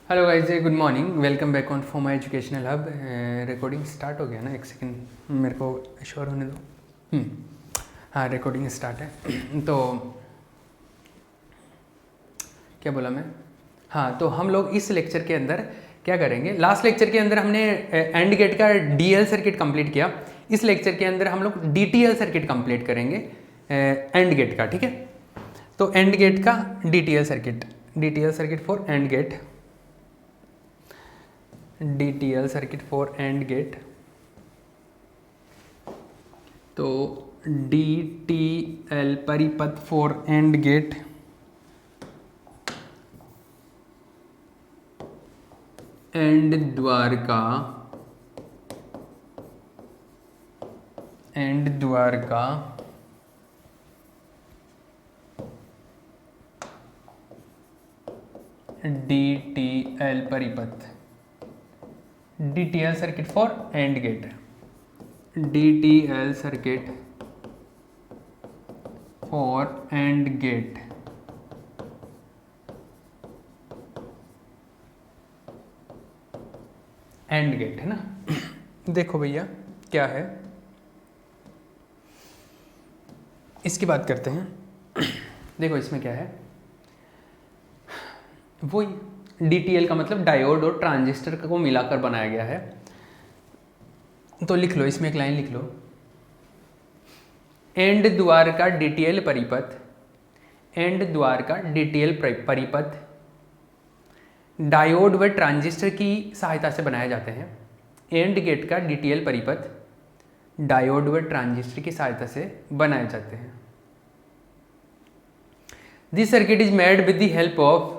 Hello guys, good morning, welcome back on for my educational hub. Recording start हो गया ना? एक second मेरे को श्योर होने दो। हाँ, रिकॉर्डिंग स्टार्ट है। तो क्या बोला मैं? हाँ, तो हम लोग इस लेक्चर के अंदर क्या करेंगे? लास्ट लेक्चर के अंदर हमने एंड गेट का डीएल सर्किट कंप्लीट किया। इस लेक्चर के अंदर हम लोग डीटीएल सर्किट कंप्लीट करेंगे एंड गेट का, ठीक है? तो एंड गेट का DTL circuit for AND gate, DTL circuit for AND gate. तो DTL परिपथ फॉर एंड गेट, एंड द्वारका DTL परिपथ, DTL circuit for AND gate, DTL circuit for AND gate. AND gate है ना? देखो भैया क्या है, इसकी बात करते हैं। देखो इसमें क्या है, वही DTL का मतलब डायोड और ट्रांजिस्टर को मिलाकर बनाया गया है। तो लिख लो, इसमें एक लाइन लिख लो, एंड द्वारका DTL परिपथ, एंड द्वारका DTL परिपथ डायोड व ट्रांजिस्टर की सहायता से बनाए जाते हैं। एंड गेट का DTL परिपथ डायोड व ट्रांजिस्टर की सहायता से बनाए जाते हैं। This circuit is made with the help of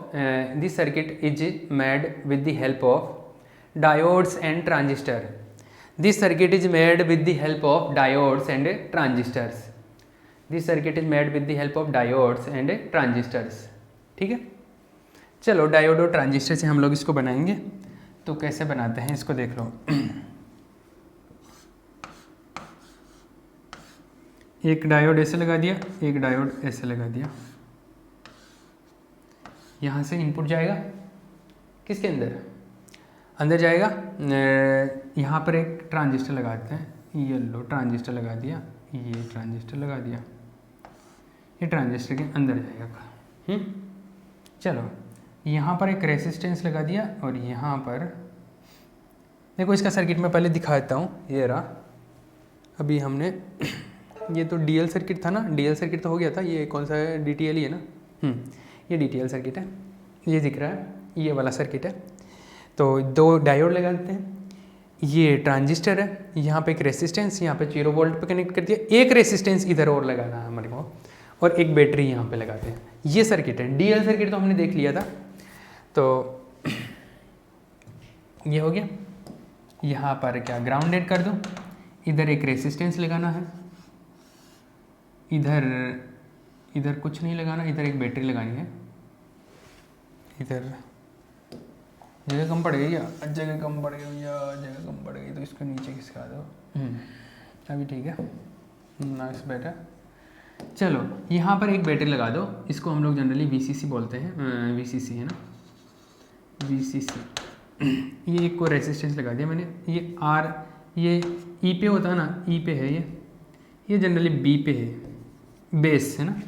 diodes and transistor. This circuit is made with the help of diodes and transistors. This circuit is made with the help of diodes and transistors. ठीक है, चलो diode और transistor से हम लोग इसको बनाएंगे। तो कैसे बनाते हैं इसको देख लो। एक डायोड ऐसे लगा दिया, एक डायोड ऐसे लगा दिया। यहाँ से इनपुट जाएगा किसके अंदर जाएगा। यहाँ पर एक ट्रांजिस्टर लगाते हैं, येलो ट्रांजिस्टर लगा दिया, ये ट्रांजिस्टर लगा दिया, ये ट्रांजिस्टर के अंदर जाएगा। चलो यहाँ पर एक रेसिस्टेंस लगा दिया, और यहाँ पर देखो इसका सर्किट मैं पहले दिखा देता हूँ। ये रहा, अभी हमने ये तो DL सर्किट था ना, DL सर्किट तो हो गया था। ये कौन सा है? DTL ही है ना। ये DTL सर्किट है, ये दिख रहा है, ये वाला सर्किट है। तो दो डायोड लगा देते हैं, ये ट्रांजिस्टर है, यहाँ पे एक रेसिस्टेंस, यहाँ पे 0 वोल्ट पे कनेक्ट कर दिया, एक रेसिस्टेंस इधर और लगाना है हमारे को, और एक बैटरी यहाँ पे लगाते हैं। ये सर्किट है। DL सर्किट तो हमने देख लिया था। तो ये हो गया। यहाँ पर क्या ग्राउंडेड कर दूँ, इधर एक रेसिस्टेंस लगाना है, इधर कुछ नहीं लगाना, इधर एक बैटरी लगानी है। इधर जगह कम पड़ गई या जगह कम पड़ गई तो इसको नीचे खिसका दो। अभी ठीक है, नाइस बेटर। चलो यहाँ पर एक बैटरी लगा दो, इसको हम लोग जनरली VCC बोलते हैं। VCC है ना, VCC। ये एक को रेसिस्टेंस लगा दिया मैंने। ये R, ये E पे होता है ना, E पे है ये जनरली B पे है, बेस है ना।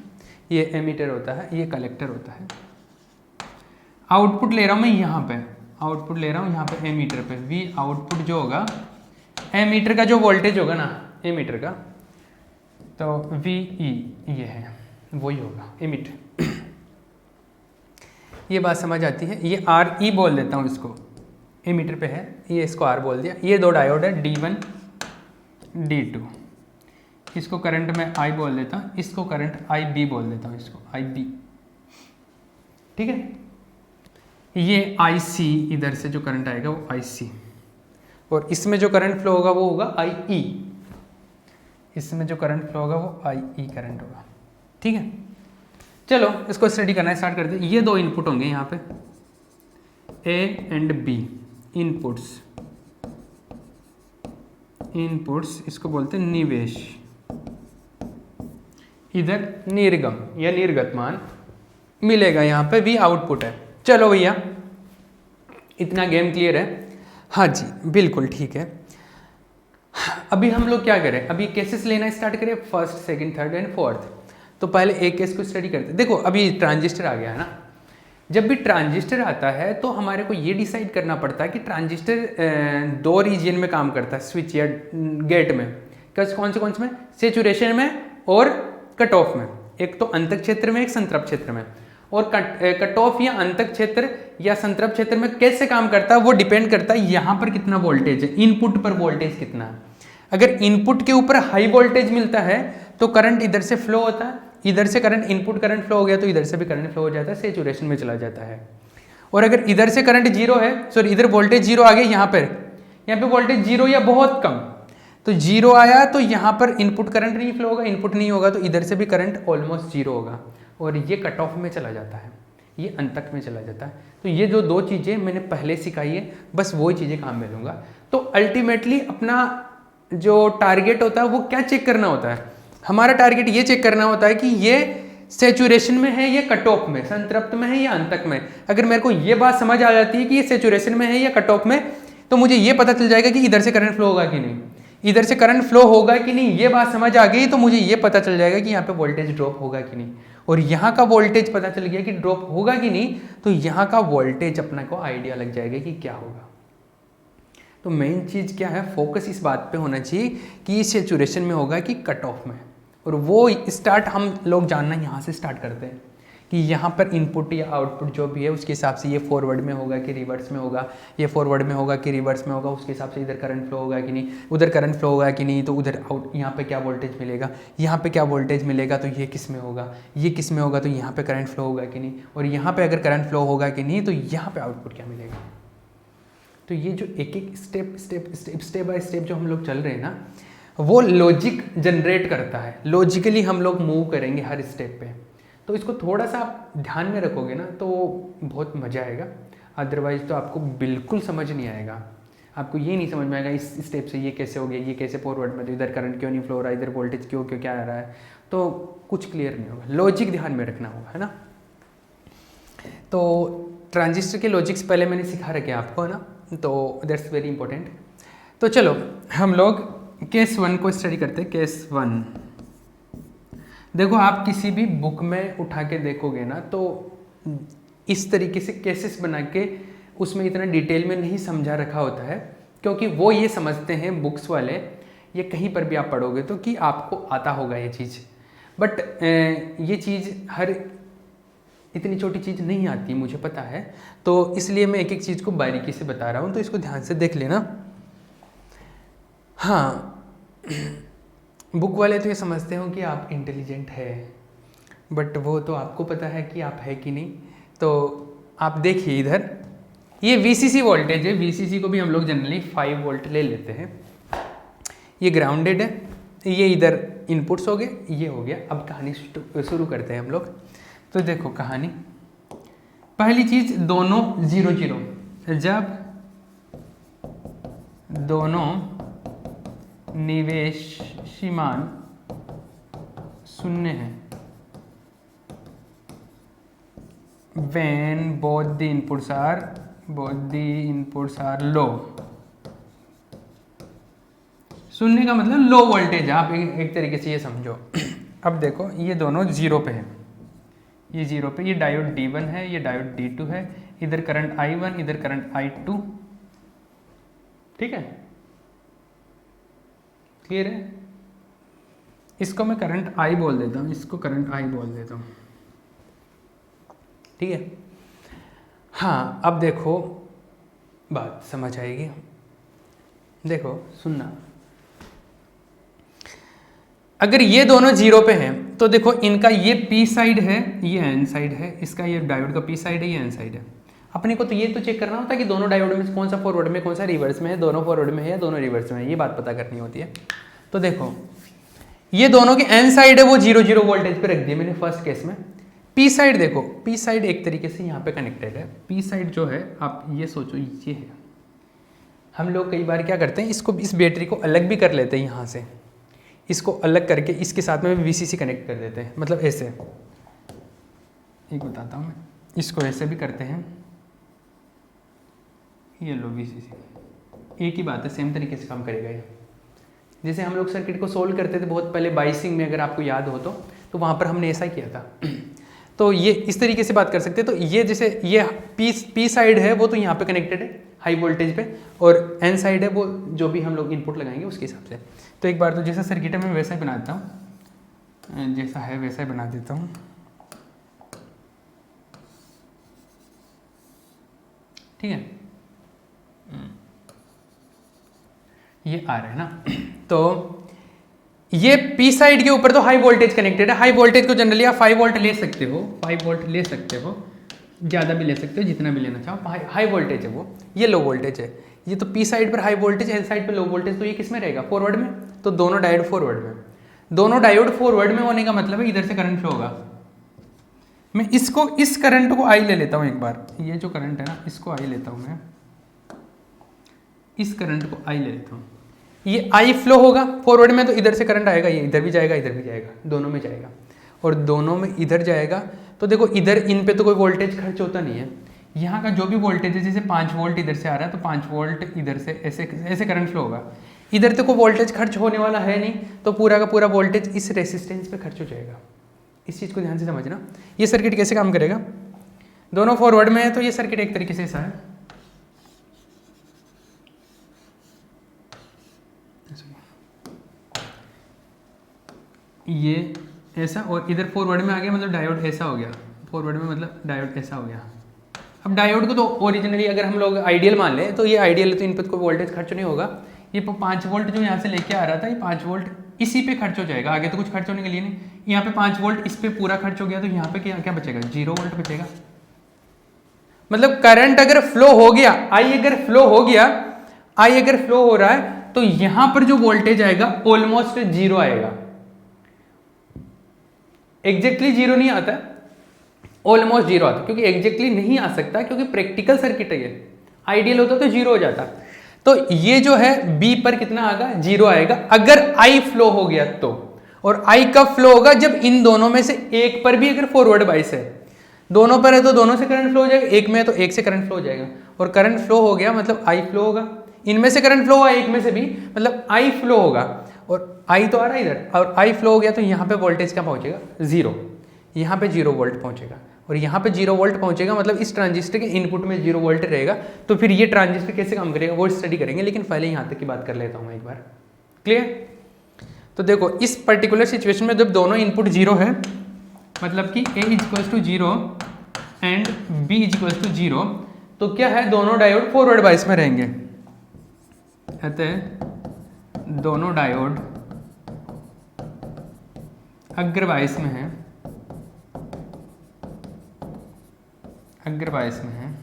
ये एमीटर होता है, ये कलेक्टर होता है। आउटपुट ले रहा हूँ मैं यहाँ पे, आउटपुट ले रहा हूँ यहाँ पे एमीटर पे। V आउटपुट जो होगा, एमीटर का जो वोल्टेज होगा ना, एमीटर का, तो VE ये है, वही होगा एमीटर। ये बात समझ आती है। ये RE बोल देता हूँ इसको, एमीटर पे है, ये इसको R बोल दिया। ये दो डायोड है, D1 D2। इसको करंट में I बोल देता हूँ, इसको करंट IB बोल देता हूँ, इसको IB। ठीक है, ये IC, इधर से जो करंट आएगा वो IC, और इसमें जो करंट फ्लो होगा वो होगा IE। इसमें जो करंट फ्लो होगा वो IE करंट होगा। ठीक है, चलो इसको स्टडी करना स्टार्ट कर दे। ये दो इनपुट होंगे यहाँ पे, A एंड B इनपुट्स, इसको बोलते हैं निवेश। इधर निर्गम या निर्गत मान मिलेगा, यहाँ पे V आउटपुट है। चलो भैया इतना गेम क्लियर है? हाँ जी बिल्कुल ठीक है। अभी हम लोग क्या करें, अभी केसेस लेना स्टार्ट करें, first second third and fourth. तो पहले एक केस को स्टडी करते हैं। देखो अभी ट्रांजिस्टर आ गया है ना, जब भी ट्रांजिस्टर आता है तो हमारे को ये डिसाइड करना पड़ता है कि ट्रांजिस्टर दो रीजन में काम करता है, स्विच या गेट में। कौन से में? सेचुरेशन में और कट ऑफ में। एक तो अंतक क्षेत्र में, एक संतृप्त क्षेत्र में। और कट ऑफ या अंतक क्षेत्र या संतृप्त क्षेत्र में कैसे काम करता है वो डिपेंड करता है यहाँ पर कितना वोल्टेज है, इनपुट पर वोल्टेज कितना है। अगर इनपुट के ऊपर हाई वोल्टेज मिलता है तो करंट इधर से फ्लो होता है, इधर से करंट, इनपुट करंट फ्लो हो गया तो इधर से भी करंट फ्लो हो जाता है, सेचुरेशन में चला जाता है। और अगर इधर से करंट जीरो है, सॉरी इधर वोल्टेज जीरो आ गया, यहाँ पे वोल्टेज जीरो या बहुत कम, तो जीरो आया तो यहाँ पर इनपुट करंट नहीं फ्लो होगा, इनपुट नहीं होगा तो इधर से भी करंट ऑलमोस्ट जीरो होगा और ये कट ऑफ में चला जाता है, ये अंतक में चला जाता है। तो ये जो दो चीज़ें मैंने पहले सिखाई है, बस वही चीज़ें काम में लूँगा। तो अल्टीमेटली अपना जो टारगेट होता है वो क्या चेक करना होता है, हमारा टारगेट ये चेक करना होता है कि ये सेचुरेशन में है या कट ऑफ में, संतृप्त में है या अंतक में। अगर मेरे को ये बात समझ आ जाती है कि ये सेचुरेशन में है या कट ऑफ में, तो मुझे ये पता चल जाएगा कि इधर से करंट फ्लो होगा कि नहीं, इधर से करंट फ्लो होगा कि नहीं। ये बात समझ आ गई तो मुझे ये पता चल जाएगा कि यहाँ पे वोल्टेज ड्रॉप होगा कि नहीं, और यहाँ का वोल्टेज पता चल गया कि ड्रॉप होगा कि नहीं, तो यहाँ का वोल्टेज अपना को आइडिया लग जाएगा कि क्या होगा। तो मेन चीज़ क्या है, फोकस इस बात पे होना चाहिए कि ये सेचुरेशन में होगा कि कट ऑफ में। और वो स्टार्ट हम लोग जानना यहाँ से स्टार्ट करते हैं कि यहाँ पर इनपुट या आउटपुट जो भी है उसके हिसाब से ये फॉरवर्ड में होगा कि रिवर्स में होगा, ये फॉरवर्ड में होगा कि रिवर्स में होगा, उसके हिसाब से इधर करंट फ्लो होगा कि नहीं, उधर करंट फ्लो होगा कि नहीं, तो उधर आउट यहाँ पे क्या वोल्टेज मिलेगा, यहाँ पे क्या वोल्टेज मिलेगा, तो ये किस में होगा, ये किस में होगा, तो यहाँ पे करंट फ्लो होगा कि नहीं, और यहाँ पे अगर करंट फ्लो होगा कि नहीं तो यहाँ पे आउटपुट क्या मिलेगा। तो ये जो एक एक स्टेप बाय स्टेप जो हम लोग चल रहे हैं ना, वो लॉजिक जनरेट करता है, लॉजिकली हम लोग मूव करेंगे हर स्टेप पे। तो इसको थोड़ा सा आप ध्यान में रखोगे ना तो बहुत मज़ा आएगा, अदरवाइज तो आपको बिल्कुल समझ नहीं आएगा। आपको ये नहीं समझ में आएगा इस स्टेप से ये कैसे हो गया, ये कैसे फॉरवर्ड में, तो इधर करंट क्यों नहीं फ्लो हो रहा है, इधर वोल्टेज क्यों क्यों क्या आ रहा है, तो कुछ क्लियर नहीं होगा। लॉजिक ध्यान में रखना होगा, है ना। तो ट्रांजिस्टर के लॉजिक्स पहले मैंने सिखा रखे आपको, है ना, तो दैट्स वेरी इंपॉर्टेंट। तो चलो हम लोग केस 1 को स्टडी करते हैं। केस 1 देखो, आप किसी भी बुक में उठा के देखोगे ना तो इस तरीके से केसेस बना के उसमें इतना डिटेल में नहीं समझा रखा होता है, क्योंकि वो ये समझते हैं बुक्स वाले, ये कहीं पर भी आप पढ़ोगे तो कि आपको आता होगा ये चीज़, बट ये चीज़ हर इतनी छोटी चीज़ नहीं आती, मुझे पता है। तो इसलिए मैं एक एक चीज़ को बारीकी से बता रहा हूँ, तो इसको ध्यान से देख लेना। हाँ, बुक वाले तो ये समझते हो कि आप इंटेलिजेंट है, बट वो तो आपको पता है कि आप है कि नहीं। तो आप देखिए इधर ये VCC वोल्टेज है, VCC को भी हम लोग जनरली 5 वोल्ट ले लेते हैं। ये ग्राउंडेड है, ये इधर इनपुट्स हो गए, ये हो गया। अब कहानी शुरू करते हैं हम लोग। तो देखो कहानी, पहली चीज दोनों 0 0, जब दोनों निवेशिमान शून्य है, when both the inputs are low। शून्य का मतलब लो वोल्टेज है, आप एक तरीके से ये समझो। अब देखो ये दोनों 0 पे है, ये 0 पे, ये डायोड D1 है, ये डायोड D2 है, इधर करंट I1, इधर करंट I2, ठीक है, क्लियर है। इसको मैं करंट I बोल देता हूँ, इसको करंट I बोल देता हूँ, ठीक है। हाँ, अब देखो बात समझ आएगी। देखो सुनना, अगर ये दोनों 0 पे हैं तो देखो इनका ये P साइड है, ये N साइड है, इसका ये डायोड का P साइड है, ये N साइड है। अपने को तो ये तो चेक करना होता है कि दोनों डायोड में कौन सा फॉरवर्ड में कौन सा रिवर्स में है, दोनों फॉरवर्ड में है या दोनों रिवर्स में है, ये बात पता करनी होती है। तो देखो ये दोनों के N साइड है वो 0 0 वोल्टेज पे रख दिए मैंने फर्स्ट केस में। P साइड देखो, P साइड एक तरीके से यहाँ पे कनेक्टेड है। P साइड जो है आप ये सोचो ये है। हम लोग कई बार क्या करते हैं, इसको इस बैटरी को अलग भी कर लेते हैं, यहाँ से इसको अलग करके इसके साथ में VCC कनेक्ट कर देते हैं, मतलब ऐसे। एक बताता हूँ मैं, इसको ऐसे भी करते हैं, ये लो VCC, एक ही बात है, सेम तरीके से काम करेगा ये। जैसे हम लोग सर्किट को सोल्व करते थे बहुत पहले बाइसिंग में, अगर आपको याद हो तो वहाँ पर हमने ऐसा किया था। तो ये इस तरीके से बात कर सकते हैं। तो ये जैसे ये P साइड है वो तो यहाँ पे कनेक्टेड है हाई वोल्टेज पे, और N साइड है वो जो भी हम लोग इनपुट लगाएंगे उसके हिसाब से। तो एक बार तो जैसा सर्किट है मैं वैसा ही बनाता हूँ, जैसा है वैसा ही बना देता हूँ। ठीक है, ये आ रहा है ना। तो ये P साइड के ऊपर तो हाई वोल्टेज कनेक्टेड है। हाई वोल्टेज को जनरली आप 5 वोल्ट ले सकते हो, 5 वोल्ट ले सकते हो, ज़्यादा भी ले सकते हो, जितना भी लेना चाहो। हाई वोल्टेज है वो, ये लो वोल्टेज है। ये तो P साइड पर हाई वोल्टेज, N साइड पर लो वोल्टेज। तो ये किस में रहेगा? फॉरवर्ड में। तो दोनों डायोड फॉरवर्ड में, दोनों डायोड फॉरवर्ड में होने का मतलब है इधर से करंट फ्लो होगा। मैं इसको, इस करंट को I ले लेता हूँ एक बार, ये जो करंट है ना इसको I लेता हूँ मैं, इस करंट को I ले लेता हूँ। ये I फ्लो होगा फॉरवर्ड में, तो इधर से करंट आएगा, ये इधर भी जाएगा इधर भी जाएगा, दोनों में जाएगा, और दोनों में इधर जाएगा। तो देखो इधर इन पे तो कोई वोल्टेज खर्च होता नहीं है। यहाँ का जो भी वोल्टेज है, जैसे 5 वोल्ट इधर से आ रहा है तो 5 वोल्ट इधर से ऐसे ऐसे करंट फ्लो होगा। इधर तो कोई वोल्टेज खर्च होने वाला है नहीं, तो पूरा का पूरा वोल्टेज इस रेसिस्टेंस पे खर्च हो जाएगा। इस चीज़ को ध्यान से समझना। ये सर्किट कैसे काम करेगा, दोनों फॉरवर्ड में है तो ये सर्किट एक तरीके से ऐसा है, ये ऐसा, और इधर फॉरवर्ड में आ गया मतलब डायोड ऐसा हो गया, फॉरवर्ड में मतलब डायोड ऐसा हो गया। अब डायोड को तो ओरिजिनली अगर हम लोग आइडियल मान लें तो ये आइडियल है, तो इन पर कोई वोल्टेज खर्च नहीं होगा। ये 5 वोल्ट जो यहाँ से लेके आ रहा था, ये 5 वोल्ट इसी पे खर्च हो जाएगा, आगे तो कुछ खर्च होने के लिए नहीं। यहाँ पे 5 वोल्ट इस पे पूरा खर्च हो गया, तो यहाँ पे क्या क्या बचेगा? 0 वोल्ट बचेगा। मतलब करंट अगर फ्लो हो गया, आई अगर फ्लो हो गया, आई अगर फ्लो हो रहा है, तो यहाँ पर जो वोल्टेज आएगा ऑलमोस्ट 0 आएगा। एग्जैक्टली 0 नहीं आता, ऑलमोस्ट 0 आता, क्योंकि एग्जैक्टली नहीं आ सकता, क्योंकि प्रैक्टिकल सर्किट है ये। आइडियल होता तो 0 हो जाता। तो ये जो है B पर कितना आएगा? 0 आएगा अगर I फ्लो हो गया तो। और I कब फ्लो होगा? जब इन दोनों में से एक पर भी अगर फॉरवर्ड बाइस है, दोनों पर है तो दोनों से करंट फ्लो हो जाएगा, एक में है तो एक से करंट फ्लो हो जाएगा। और करंट फ्लो हो गया मतलब I फ्लो होगा, इनमें से करंट फ्लो हुआ एक में से भी मतलब I फ्लो होगा, और I तो आ रहा है इधर, और I फ्लो हो गया तो यहाँ पे वोल्टेज क्या पहुँचेगा? 0। यहाँ पे 0 वोल्ट पहुँचेगा, और यहाँ पे 0 वोल्ट पहुँचेगा मतलब इस ट्रांजिस्टर के इनपुट में 0 वोल्ट रहेगा। तो फिर ये ट्रांजिस्टर कैसे काम करेगा वो स्टडी करेंगे, लेकिन पहले यहाँ तक की बात कर लेता हूँ एक बार। क्लियर? तो देखो इस पर्टिकुलर सिचुएशन में जब दोनों इनपुट 0 है, मतलब कि A equals to 0 and B equals to 0, तो क्या है? दोनों डायोड फॉरवर्ड बाइस में रहेंगे। अतः दोनों डायोड अग्र बाइस में है, अग्र बाइस में है,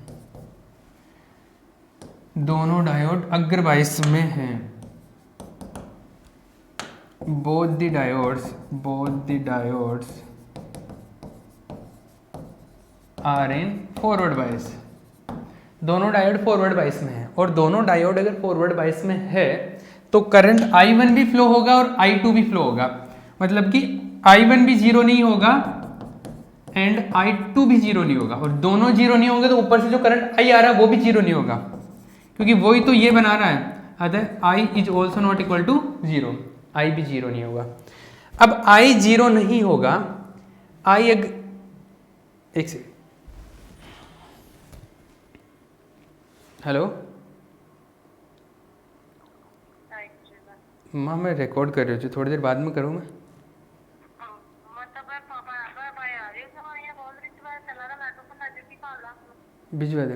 दोनों डायोड अग्र बाइस में हैं। Both the diodes are in forward bias. दोनों डायोड फॉरवर्ड बाइस में है, और दोनों डायोड अगर फॉरवर्ड बाइस में है तो करंट I1 भी फ्लो होगा और I2 भी फ्लो होगा। मतलब कि I1 भी 0 नहीं होगा एंड I2 भी 0 नहीं होगा, और दोनों 0 नहीं होंगे तो ऊपर से जो करंट I आ रहा है वो भी 0 नहीं होगा, क्योंकि वही तो ये बना रहा है। अतः I is also not equal to 0, I भी 0 नहीं होगा। अब I 0 नहीं होगा, I एक सेकंड, हेलो माँ, मैं रिकॉर्ड कर रही हूँ, थोड़ी देर बाद में करूँ मैं। भिजवा दो।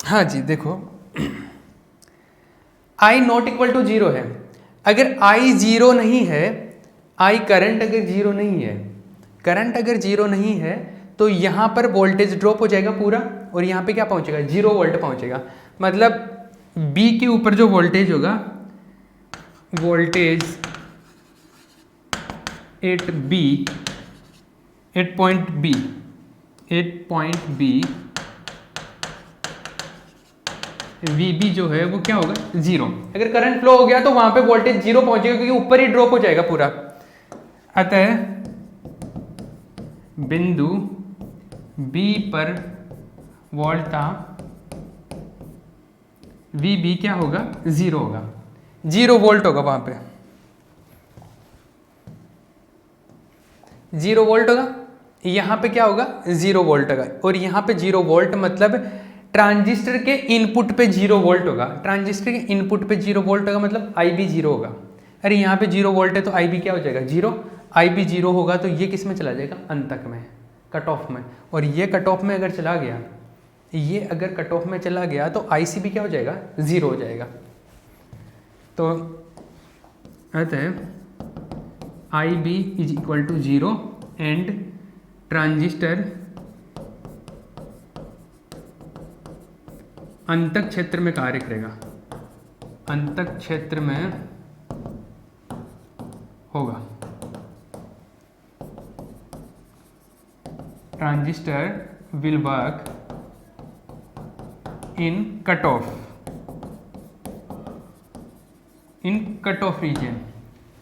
हाँ जी, देखो I नॉट इक्वल टू 0 है। अगर I 0 नहीं है, I करंट अगर 0 नहीं है, करंट अगर 0 नहीं है तो यहाँ पर वोल्टेज ड्रॉप हो जाएगा पूरा, और यहाँ पे क्या पहुँचेगा? 0 वोल्ट पहुँचेगा। मतलब B के ऊपर जो वोल्टेज होगा, voltage at point B VB जो है वो क्या होगा, 0। अगर करंट फ्लो हो गया तो वहां पे वोल्टेज 0 पहुंचेगा क्योंकि ऊपर ही ड्रॉप हो जाएगा पूरा। अतः बिंदु B पर वोल्टा VB क्या होगा, 0 होगा, 0 वोल्ट होगा वहां पे, 0 वोल्ट होगा। यहाँ पे क्या होगा, 0 वोल्ट होगा। और यहाँ पे 0 वोल्ट मतलब ट्रांजिस्टर के इनपुट पे 0 वोल्ट होगा। ट्रांजिस्टर के इनपुट पे 0 वोल्ट होगा मतलब IB 0 होगा। अरे यहाँ पे 0 वोल्ट है तो IB क्या हो जाएगा, 0। IB 0 होगा तो ये किस में चला जाएगा, अंतक में, कट ऑफ में। और ये कट ऑफ में अगर चला गया, ये अगर कट ऑफ में चला गया तो IC भी क्या हो जाएगा, 0 हो जाएगा। तो अतः IB is equal to 0 and transistor अंतक क्षेत्र में कार्य करेगा, अंतक क्षेत्र में होगा। Transistor will work in cut off, in cut off region,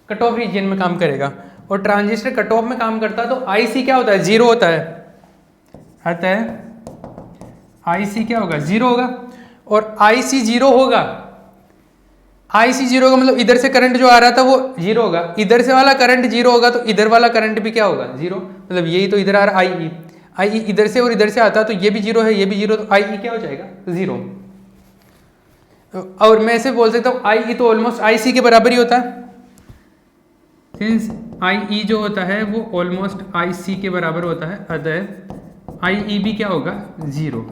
cut off region में काम करेगा। और ट्रांजिस्टर कट ऑफ में काम करता है तो IC क्या होता है, 0 होता है। अतः IC क्या होगा, 0 होगा। और IC 0 होगा, IC 0 होगा मतलब इधर से करंट जो आ रहा था वो 0 होगा, इधर से वाला करंट 0 होगा तो इधर वाला करंट भी क्या होगा, 0। मतलब यही तो इधर आ रहा है IE इधर से और इधर से आता तो ये भी 0 है, ये भी 0, तो IE क्या हो जाएगा, 0। और मैं ऐसे बोल सकता हूँ IE तो ऑलमोस्ट IC के बराबर ही होता है, सिंस IE जो होता है वो ऑलमोस्ट IC के बराबर होता है। अतः IE भी क्या होगा, 0।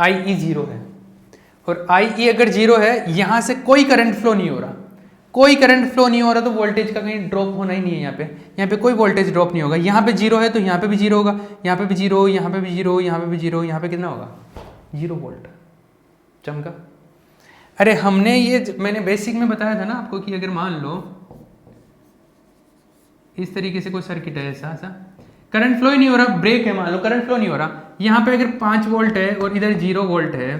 IE 0 है। और IE अगर 0 है, यहां से कोई करंट फ्लो नहीं हो रहा, कोई करंट फ्लो नहीं हो रहा तो वोल्टेज का कहीं ड्रॉप होना ही नहीं है। यहाँ पे कोई वोल्टेज ड्रॉप नहीं होगा। यहाँ पे 0 है तो यहाँ पे भी 0 होगा, यहाँ पे भी 0, यहाँ पे भी 0, यहाँ पे भी 0, यहाँ पे कितना होगा, 0 वोल्ट। चमका। अरे हमने ये, मैंने बेसिक में बताया था ना आपको कि अगर मान लो इस तरीके से कोई सर्किट है, ऐसा करंट फ्लो ही नहीं हो रहा, ब्रेक है, मान लो करंट फ्लो नहीं हो रहा, यहाँ पे अगर 5 वोल्ट है और इधर 0 वोल्ट है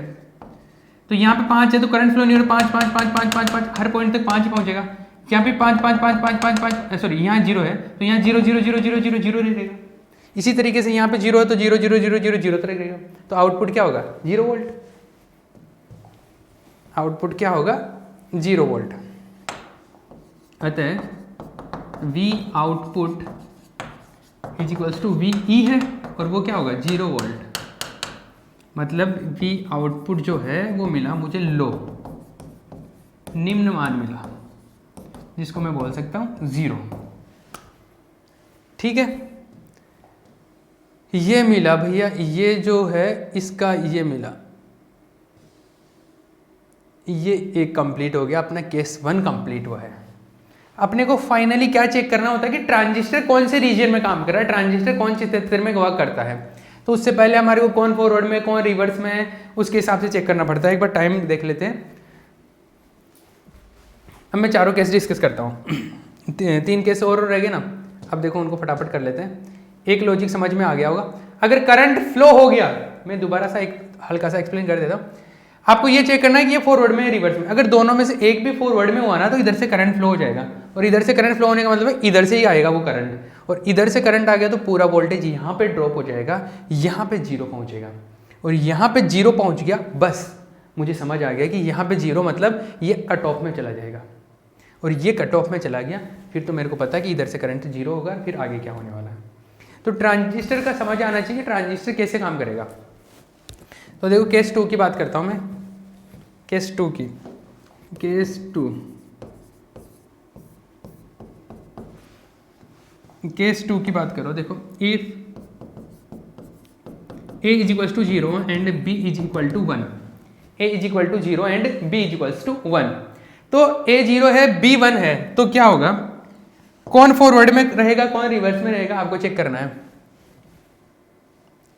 तो यहाँ पे 5 है तो करंट फ्लो नहीं हो रहा, 5 5 5 5 5 5 हर पॉइंट तक 5 ही पहुंचेगा। यहाँ पे 5 5 5 5 5 5 सॉरी यहाँ 0 है तो यहाँ 0 0 0 0 0 0 रहेगा। इसी तरीके से यहाँ पे 0 है तो 0 0 0 0 0 तक रहेगा। तो आउटपुट क्या होगा, 0 वोल्ट। आउटपुट क्या होगा, 0 वोल्ट। अतः V output is equals to VE है और वो क्या होगा, 0 वोल्ट। मतलब V आउटपुट जो है वो मिला मुझे लो, निम्न मान मिला, जिसको मैं बोल सकता हूँ 0। ठीक है, ये मिला भैया, ये जो है इसका ये मिला, ये एक कंप्लीट हो गया, अपना केस 1 कंप्लीट हुआ है। अपने को फाइनली क्या चेक करना होता है कि ट्रांजिस्टर कौन से रीजन में काम कर रहा है, ट्रांजिस्टर कौन से क्षेत्र में वर्क करता है। तो उससे पहले हमारे को कौन फॉरवर्ड में कौन रिवर्स में है उसके हिसाब से चेक करना पड़ता है। एक बार टाइम देख लेते हैं। अब मैं चारों केस डिस्कस करता हूँ। 3 केस और रह गए ना, अब देखो उनको फटाफट कर लेते हैं। एक लॉजिक समझ में आ गया होगा। अगर करंट फ्लो हो गया, मैं दोबारा सा एक हल्का सा एक्सप्लेन कर देता हूँ। आपको ये चेक करना है कि ये फॉरवर्ड में है रिवर्स में। अगर दोनों में से एक भी फॉरवर्ड में हुआ ना तो इधर से करंट फ्लो हो जाएगा, और इधर से करंट फ्लो होने का मतलब इधर से ही आएगा वो करंट, और इधर से करंट आ गया तो पूरा वोल्टेज यहाँ पे ड्रॉप हो जाएगा, यहाँ पे 0 पहुँचेगा, और यहाँ पे 0 पहुँच गया, बस मुझे समझ आ गया कि यहाँ पे 0 मतलब ये कट ऑफ में चला जाएगा, और ये कट ऑफ में चला गया फिर तो मेरे को पता है कि इधर से करंट 0 होगा, फिर आगे क्या होने वाला है। तो ट्रांजिस्टर का समझ आना चाहिए ट्रांजिस्टर कैसे काम करेगा। तो देखो केस 2 की बात करता हूँ मैं, केस 2 की, केस 2 की बात करो। देखो if A is equals to 0 and B is equal to 1, A is equal to 0 and B is equals to 1, तो A 0 है B 1 है, तो क्या होगा, कौन फॉरवर्ड में रहेगा कौन रिवर्स में रहेगा आपको चेक करना है।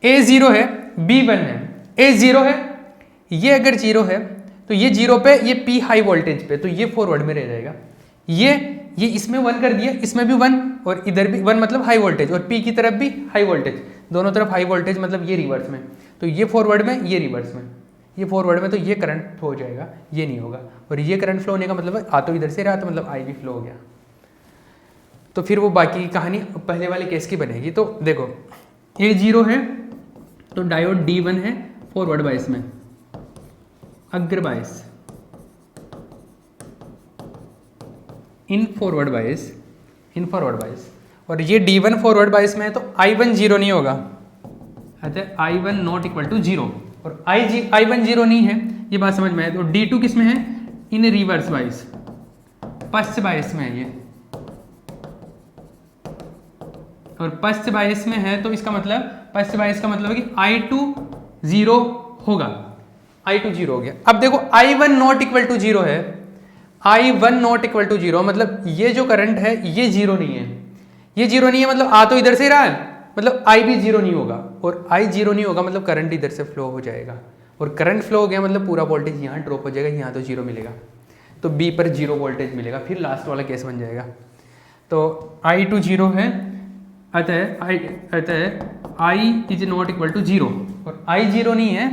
A 0 है B 1 है, A 0 है, ये अगर 0 है तो ये 0 पे, ये P हाई वोल्टेज पे, तो ये फॉरवर्ड में रह जाएगा। ये इसमें 1 कर दिया, इसमें भी 1 और इधर भी 1 मतलब हाई वोल्टेज, और P की तरफ भी हाई वोल्टेज, दोनों तरफ हाई वोल्टेज मतलब ये रिवर्स में, तो ये फॉरवर्ड में ये रिवर्स में, ये फॉरवर्ड में तो ये करंट फ्लो हो जाएगा, ये नहीं होगा। और ये करंट फ्लो होने का मतलब आ तो इधर से रहा, तो मतलब आई भी फ्लो हो गया। तो फिर वो बाकी की कहानी पहले वाले केस की बनेगी। तो देखो A0 है तो डायोड D1 है फॉरवर्ड बायस में, अग्र बायस, इन फॉरवर्ड बायस, और ये D1 फॉरवर्ड बायस में है तो I1 जीरो नहीं होगा, अतः I1 not equal to zero. और I1 जीरो नहीं है, ये बात समझ में आए। तो D2 किस में है, इन रिवर्स बायस, पश्च बायस में है ये, और पश्च बायस में है तो इसका मतलब, पश्च बायस का मतलब है कि I2 जीरो होगा, I2 जीरो हो गया। अब देखो I1 not equal to zero है, I1 not equal to zero, मतलब ये जो करंट है ये जीरो नहीं है, ये जीरो नहीं है, मतलब आ तो इधर से रहा है, मतलब I भी जीरो नहीं होगा, और I जीरो नहीं होगा मतलब करंट इधर से फ्लो हो जाएगा, और करंट फ्लो हो गया मतलब पूरा वोल्टेज यहाँ ड्रॉप हो जाएगा, यहाँ तो जीरो मिलेगा, तो B पर जीरो वोल्टेज मिलेगा, फिर लास्ट वाला केस बन जाएगा। तो I2 जीरो है, अतः I is not equal to zero, और I जीरो नहीं है,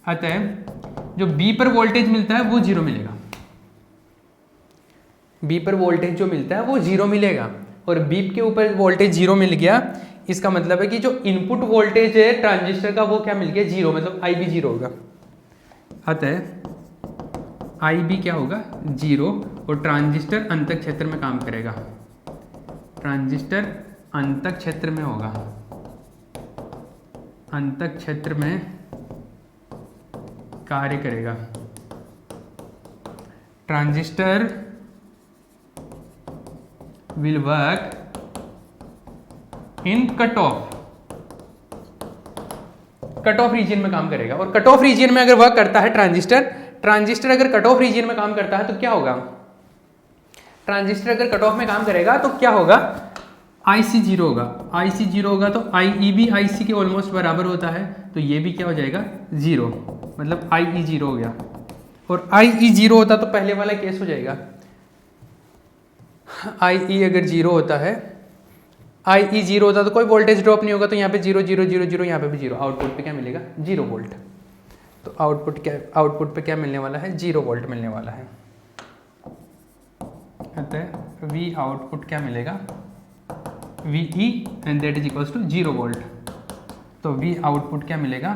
अतः जो B पर वोल्टेज मिलता है वो जीरो मिलेगा, B पर वोल्टेज जो मिलता है वो जीरो मिलेगा, और B के ऊपर वोल्टेज जीरो मिल गया, इसका मतलब है कि जो इनपुट वोल्टेज है ट्रांजिस्टर का वो क्या मिल गया, जीरो, मतलब I भी जीरो होगा, अतः I भी क्या होगा, जीरो, और ट्रांजिस्टर अंतः क्षेत्र में काम करेगा, ट्रांजिस्टर अंतः क्षेत्र में होगा, अंतः क्षेत्र में कार्य करेगा, transistor will work in cut off region में काम करेगा। और कट ऑफ रीजन में अगर वर्क करता है ट्रांजिस्टर अगर कट ऑफ रीजन में काम करता है तो क्या होगा, ट्रांजिस्टर अगर कट ऑफ में काम करेगा तो क्या होगा, IC जीरो होगा, IC जीरो होगा तो IE भी IC के ऑलमोस्ट बराबर होता है, तो ये भी क्या हो जाएगा, जीरो, मतलब IE जीरो हो गया। और IE जीरो होता तो पहले वाला केस हो जाएगा, IE अगर जीरो होता है, IE जीरो होता तो कोई वोल्टेज ड्रॉप नहीं होगा, तो यहाँ पे जीरो जीरो जीरो जीरो, यहाँ पे भी जीरो, आउटपुट पे क्या मिलेगा, जीरो वोल्ट। तो आउटपुट पे क्या मिलने वाला है, जीरो वोल्ट मिलने वाला है। अतः V आउटपुट क्या मिलेगा, VE and that is equals to zero volt. तो V आउटपुट क्या मिलेगा,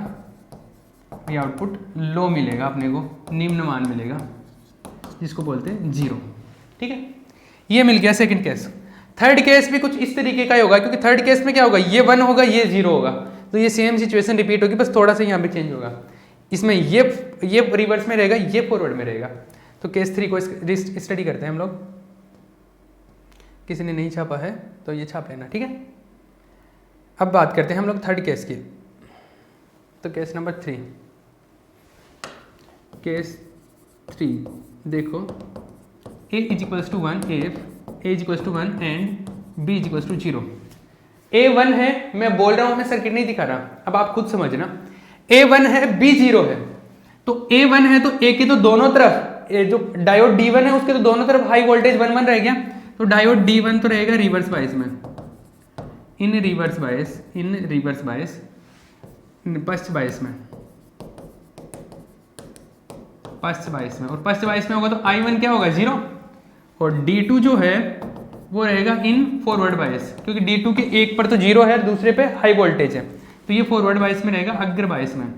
V आउटपुट लो मिलेगा, अपने को निम्न मान मिलेगा, जिसको बोलते हैं जीरो। ठीक है, ये मिल गया सेकंड केस। थर्ड केस भी कुछ इस तरीके का ही होगा, क्योंकि थर्ड केस में क्या होगा, ये 1 होगा, ये 0 होगा, तो ये सेम सिचुएशन रिपीट होगी, बस थोड़ा सा यहाँ पे चेंज होगा, इसमें ये रिवर्स में रहेगा, ये फॉरवर्ड में रहेगा। तो केस 3 को स्टडी करते हैं हम लोग, किसी ने नहीं छापा है तो ये छाप लेना, ठीक है। अब बात करते हैं हम लोग थर्ड केस की। तो केस नंबर 3, केस 3 देखो, A is equals to 1 if A is equals to 1 and B is equals to 0। A1 है, मैं बोल रहा हूं, मैं सर्किट नहीं दिखा रहा, अब आप खुद समझना। A1 है, B 0 है, तो A1 है तो A के तो दोनों तरफ, जो डायोड D1 है उसके तो दोनों तरफ हाई वोल्टेज 1 रह गया, तो डायोड D1 तो रहेगा रिवर्स बायस में, इन रिवर्स बायस पश्च बायस में, और पश्च बायस में होगा तो I1 क्या होगा, 0, और D2 जो है वो रहेगा इन फॉरवर्ड बायस, क्योंकि D2 के एक पर तो 0 है, दूसरे पे हाई वोल्टेज है, तो ये फॉरवर्ड बायस में रहेगा, अग्र बायस में।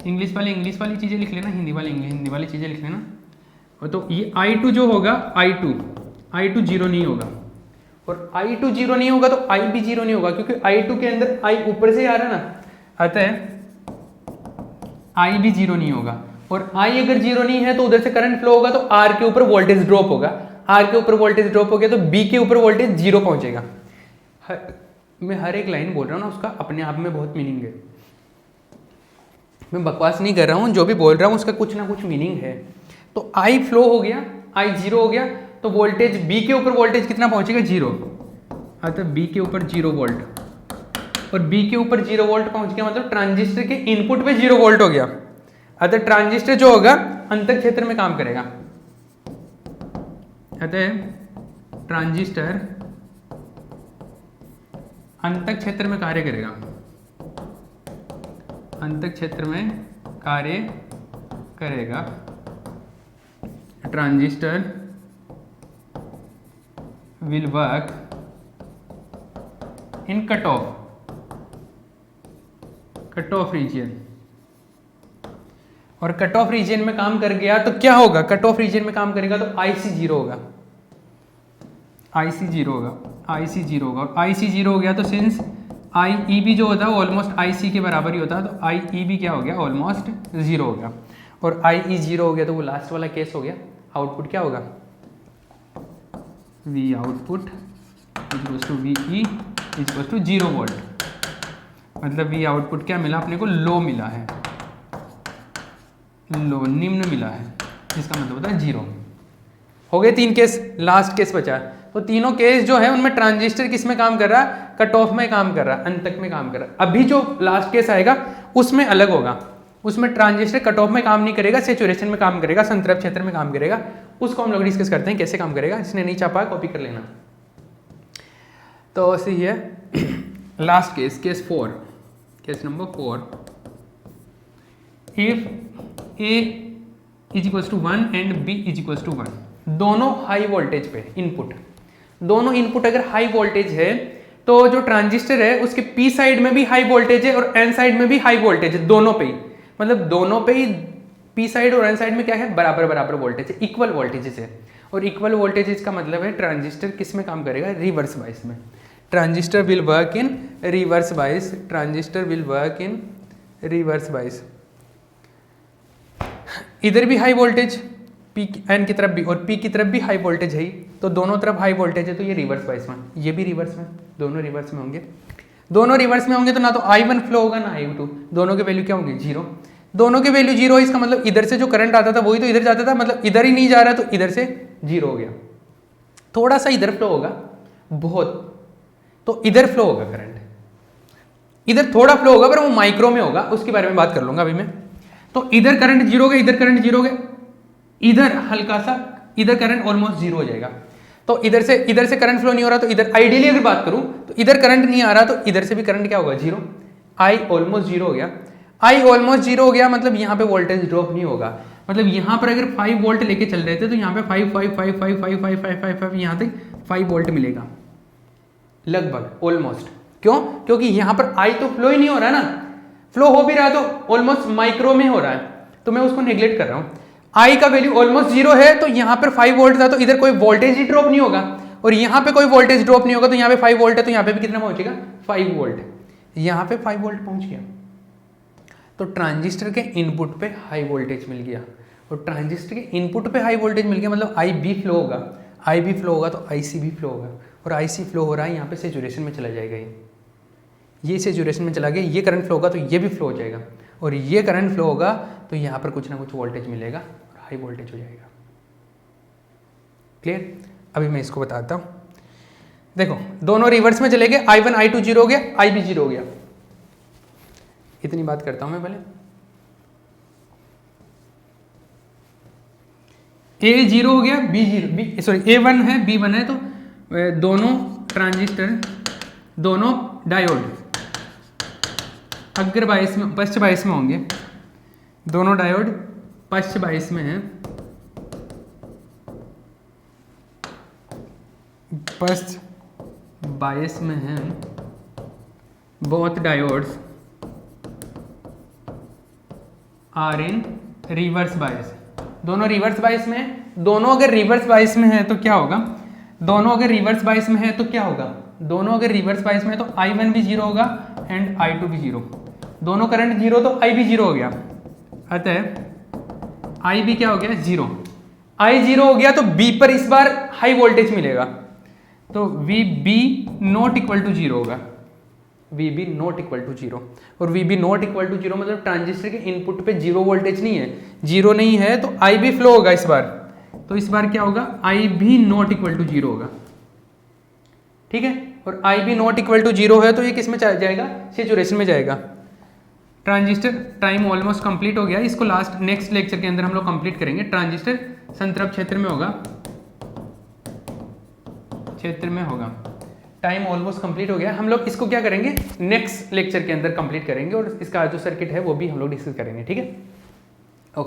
इंग्लिश वाली चीज़ें लिख लेना, हिंदी वाली चीज़ें लिख लेना। और तो ये I2 जो होगा, I2 0 नहीं होगा, और I2 0 नहीं होगा तो I भी 0 नहीं होगा, क्योंकि I2 के अंदर I ऊपर से आ रहा है ना, अतः I भी 0 नहीं होगा। और I अगर 0 नहीं है तो उधर से करंट फ्लो होगा तो R के ऊपर वोल्टेज ड्रॉप होगा, R के ऊपर वोल्टेज ड्रॉप हो गया तो B के ऊपर वोल्टेज 0 पहुंचेगा। मैं हर एक लाइन बोल रहा हूँ ना, उसका अपने आप में बहुत मीनिंग है, मैं बकवास नहीं कर रहा हूँ, जो भी बोल रहा हूँ उसका कुछ ना कुछ मीनिंग है। तो I फ्लो हो गया, I 0 हो गया, तो वोल्टेज B के ऊपर वोल्टेज कितना पहुंचेगा, 0, अतः B के ऊपर 0 वोल्ट, और B के ऊपर 0 वोल्ट पहुंच गया, मतलब ट्रांजिस्टर के इनपुट पे 0 वोल्ट हो गया, अतः ट्रांजिस्टर जो होगा अंतः क्षेत्र में काम करेगा, अतः ट्रांजिस्टर अंतः क्षेत्र में कार्य करेगा, अंतः क्षेत्र में कार्य करेगा। Transistor will work in cut off region. और कट ऑफ रीजन में काम कर गया तो क्या होगा? कट ऑफ रीजन में काम करेगा तो IC 0 होगा, IC 0 होगा, IC 0 होगा। और IC 0 हो गया तो सिंस IEB जो होता है वो ऑलमोस्ट IC के बराबर ही होता है, तो IEB क्या हो गया? ऑलमोस्ट 0 हो गया। और IE 0 हो गया तो वो लास्ट वाला केस हो गया। आउटपुट क्या होगा? V output equals to VE equals to 0 volt. मतलब V आउटपुट क्या मिला अपने को? लो मिला है, लो निम्न मिला है, जिसका मतलब होता है 0। हो गए 3 केस, लास्ट केस बचा। तो तीनों केस जो है उनमें ट्रांजिस्टर किस में काम कर रहा है? कट ऑफ में काम कर रहा है, अंत तक में काम कर रहा है। अभी जो लास्ट केस आएगा उसमें अलग होगा, उसमें ट्रांजिस्टर कट ऑफ में काम नहीं करेगा, सैचुरेशन में काम करेगा, संतृप्त क्षेत्र में काम करेगा। उसको हम लोग डिस्कस करते हैं कैसे काम करेगा। जिसने नहीं छापा कॉपी कर लेना। तो ऐसे ही है last case, case 4, case number 4। If A is equals to 1 and B is equals to 1, दोनों हाई वोल्टेज पे इनपुट, दोनों इनपुट अगर हाई वोल्टेज है तो जो ट्रांजिस्टर है उसके P साइड में भी हाई वोल्टेज है और N साइड में भी हाई वोल्टेज है, दोनों पे ही। मतलब दोनों पे ही P साइड और N साइड में क्या है? बराबर बराबर वोल्टेज है, इक्वल वोल्टेजेस है। और इक्वल वोल्टेजेस का मतलब है ट्रांजिस्टर किस में काम करेगा? रिवर्स बायस में। Transistor will work in reverse bias, transistor will work in reverse बायस। इधर भी हाई वोल्टेज P N की तरफ भी और P की तरफ भी हाई वोल्टेज है, तो दोनों तरफ हाई वोल्टेज है, तो ये रिवर्स बायस में, ये भी रिवर्स में, दोनों रिवर्स में होंगे। दोनों रिवर्स में होंगे तो ना तो I1 फ्लो होगा ना I2, दोनों के वैल्यू क्या होंगे? 0। दोनों के वैल्यू 0 है, इसका मतलब इधर से जो करंट आता था वही तो इधर जाता था, मतलब इधर ही नहीं जा रहा तो इधर से 0 हो गया। थोड़ा सा इधर फ्लो होगा, बहुत, तो इधर फ्लो होगा करंट, इधर थोड़ा फ्लो होगा पर वो माइक्रो में होगा, उसके बारे में बात कर लूंगा अभी मैं। तो इधर करंट 0 हो गया, इधर करंट 0 हो गया, इधर हल्का सा, इधर करंट ऑलमोस्ट 0 हो जाएगा। तो इधर से करंट फ्लो नहीं हो रहा, तो इधर आइडियली अगर बात करूं तो इधर करंट नहीं आ रहा, तो इधर से भी करंट क्या होगा? 0। I ऑलमोस्ट 0 हो गया, I ऑलमोस्ट 0 हो गया, मतलब यहाँ पे वोल्टेज ड्रॉप नहीं होगा। मतलब यहाँ पर अगर 5 वोल्ट लेके चल रहे थे तो यहाँ पे 5 5 5 5 5 5 5 5 5 यहाँ तक 5 वोल्ट मिलेगा लगभग, ऑलमोस्ट। क्यों? क्योंकि यहाँ पर I तो फ्लो ही नहीं हो रहा है ना, फ्लो हो भी रहा है तो ऑलमोस्ट माइक्रो में हो रहा है, तो मैं उसको नेग्लेक्ट कर रहा हूँ। I का वैल्यू ऑलमोस्ट 0 है, तो यहाँ पर 5 वोल्ट था, तो इधर कोई वोल्टेज ही ड्रॉप नहीं होगा, और यहाँ पे कोई वोल्टेज ड्रॉप नहीं होगा, तो यहाँ पे 5 वोल्ट है, तो यहाँ पे भी कितना पहुंचेगा? 5 वोल्ट। यहाँ पे 5 वोल्ट पहुंच गया, तो ट्रांजिस्टर के इनपुट पे हाई वोल्टेज मिल गया, और ट्रांजिस्टर के इनपुट पे हाई वोल्टेज मिल गया, मतलब IB फ्लो होगा, IB फ्लो होगा तो IC भी फ्लो होगा, और IC फ्लो हो रहा है यहाँ पे सैचुरेशन में चला जाएगा, ये सैचुरेशन में चला गया, ये करंट फ्लो होगा तो ये भी फ्लो हो जाएगा, और ये करंट फ्लो होगा तो यहाँ पर कुछ ना कुछ वोल्टेज मिलेगा और हाई वोल्टेज हो जाएगा। क्लियर? अभी मैं इसको बताता हूँ। देखो दोनों रिवर्स में चले गए, I1 I2 0 हो गया, IB 0 हो गया। इतनी बात करता हूँ मैं पहले। A 0 हो गया, A1 है, B1 है, तो दोनों ट्रांजिस्टर, दोनों डायोड अग्र बायस में, पश्च बायस में होंगे, दोनों डायोड पश्च बायस में हैं, पश्च बायस में हैं, both diodes are in reverse bias, दोनों रिवर्स बायस में है। दोनों अगर रिवर्स बायस में है तो क्या होगा? दोनों अगर रिवर्स बायस में है तो क्या होगा? दोनों अगर रिवर्स बायस में है तो I1 भी 0 होगा एंड I2 भी 0, दोनों करंट 0 तो I भी 0 हो गया, अतः I भी क्या हो गया? 0। I 0 हो गया तो B पर इस बार हाई वोल्टेज मिलेगा, तो VB नॉट इक्वल टू 0 होगा, VB नॉट इक्वल टू 0, और VB नॉट इक्वल टू 0 मतलब ट्रांजिस्टर के इनपुट पे 0 वोल्टेज नहीं है, 0 नहीं है तो I भी फ्लो होगा इस बार, तो इस बार क्या होगा? I भी नॉट इक्वल टू 0 होगा। ठीक है, और I भी नॉट इक्वल टू 0 है तो ये किस में जाएगा? सैचुरेशन में जाएगा। ट्रांजिस्टर टाइम ऑलमोस्ट कंप्लीट हो गया, इसको लास्ट नेक्स्ट लेक्चर के अंदर हम लोग कंप्लीट करेंगे। ट्रांजिस्टर संतृप्त क्षेत्र में होगा, क्षेत्र में होगा। टाइम ऑलमोस्ट कंप्लीट हो गया, हम लोग इसको क्या करेंगे? नेक्स्ट लेक्चर के अंदर कंप्लीट करेंगे, और इसका जो सर्किट है वो भी हम लोग डिस्कस करेंगे। ठीक है।